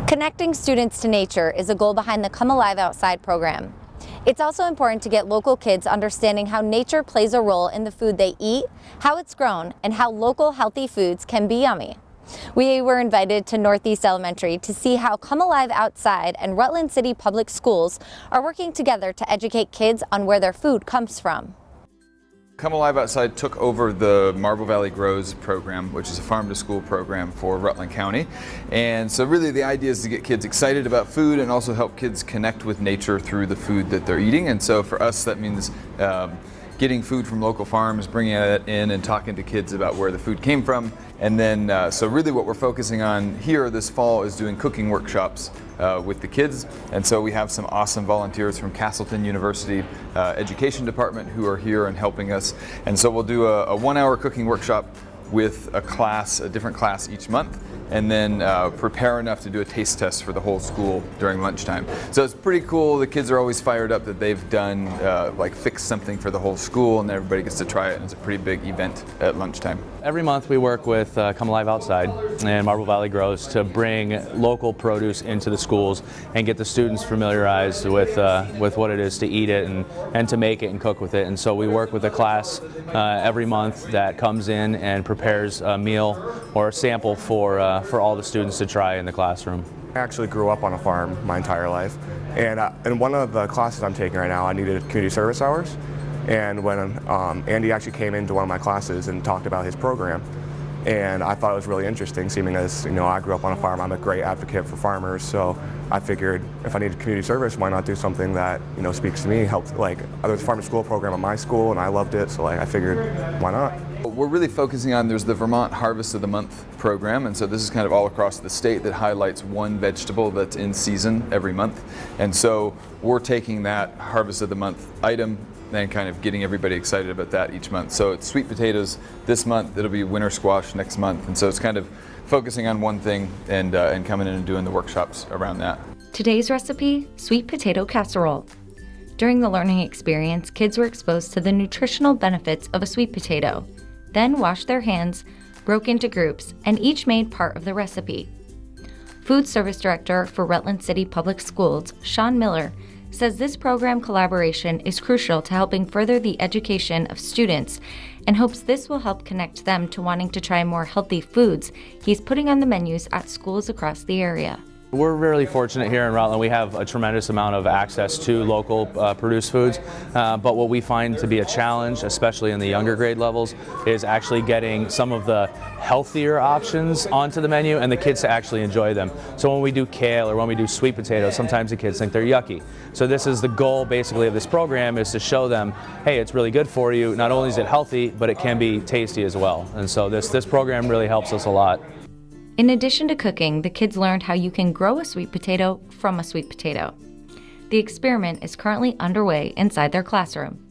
Connecting students to nature is a goal behind the Come Alive Outside program. It's also important to get local kids understanding how nature plays a role in the food they eat, how it's grown, and how local healthy foods can be yummy. We were invited to Northeast Elementary to see how Come Alive Outside and Rutland City Public Schools are working together to educate kids on where their food comes from. Come Alive Outside took over the Marble Valley Grows program, which is a farm-to-school program for Rutland County. And so really the idea is to get kids excited about food and also help kids connect with nature through the food that they're eating. And so for us that means getting food from local farms, bringing it in and talking to kids about where the food came from. And then, so really what we're focusing on here this fall is doing cooking workshops with the kids. And so we have some awesome volunteers from Castleton University Education Department who are here and helping us. And so we'll do a 1-hour cooking workshop with a different class each month, and then prepare enough to do a taste test for the whole school during lunchtime. So it's pretty cool. The kids are always fired up that they've done, like fixed something for the whole school, and everybody gets to try it, and it's a pretty big event at lunchtime. Every month we work with Come Alive Outside and Marble Valley Grows to bring local produce into the schools and get the students familiarized with what it is to eat it and to make it and cook with it. And so we work with a class every month that comes in and prepares a meal or a sample for all the students to try in the classroom. I actually grew up on a farm my entire life, and in one of the classes I'm taking right now, I needed community service hours. And when Andy actually came into one of my classes and talked about his program, and I thought it was really interesting, seeming as, you know, I grew up on a farm, I'm a great advocate for farmers, so I figured if I needed community service, why not do something that, you know, speaks to me, helps, like, there was a farm to school program at my school, and I loved it, so like, I figured, why not? We're really focusing on, there's the Vermont Harvest of the Month program, and so this is kind of all across the state that highlights one vegetable that's in season every month. And so we're taking that Harvest of the Month item and kind of getting everybody excited about that each month. So it's sweet potatoes this month, it'll be winter squash next month, and so it's kind of focusing on one thing and coming in and doing the workshops around that. Today's recipe, sweet potato casserole. During the learning experience, kids were exposed to the nutritional benefits of a sweet potato, then washed their hands, broke into groups, and each made part of the recipe. Food Service Director for Rutland City Public Schools, Sean Miller, says this program collaboration is crucial to helping further the education of students and hopes this will help connect them to wanting to try more healthy foods he's putting on the menus at schools across the area. We're really fortunate here in Rutland. We have a tremendous amount of access to local produced foods, but what we find to be a challenge, especially in the younger grade levels, is actually getting some of the healthier options onto the menu and the kids to actually enjoy them. So when we do kale or when we do sweet potatoes, sometimes the kids think they're yucky. So this is the goal basically of this program, is to show them, hey, it's really good for you. Not only is it healthy, but it can be tasty as well. And so this program really helps us a lot. In addition to cooking, the kids learned how you can grow a sweet potato from a sweet potato. The experiment is currently underway inside their classroom.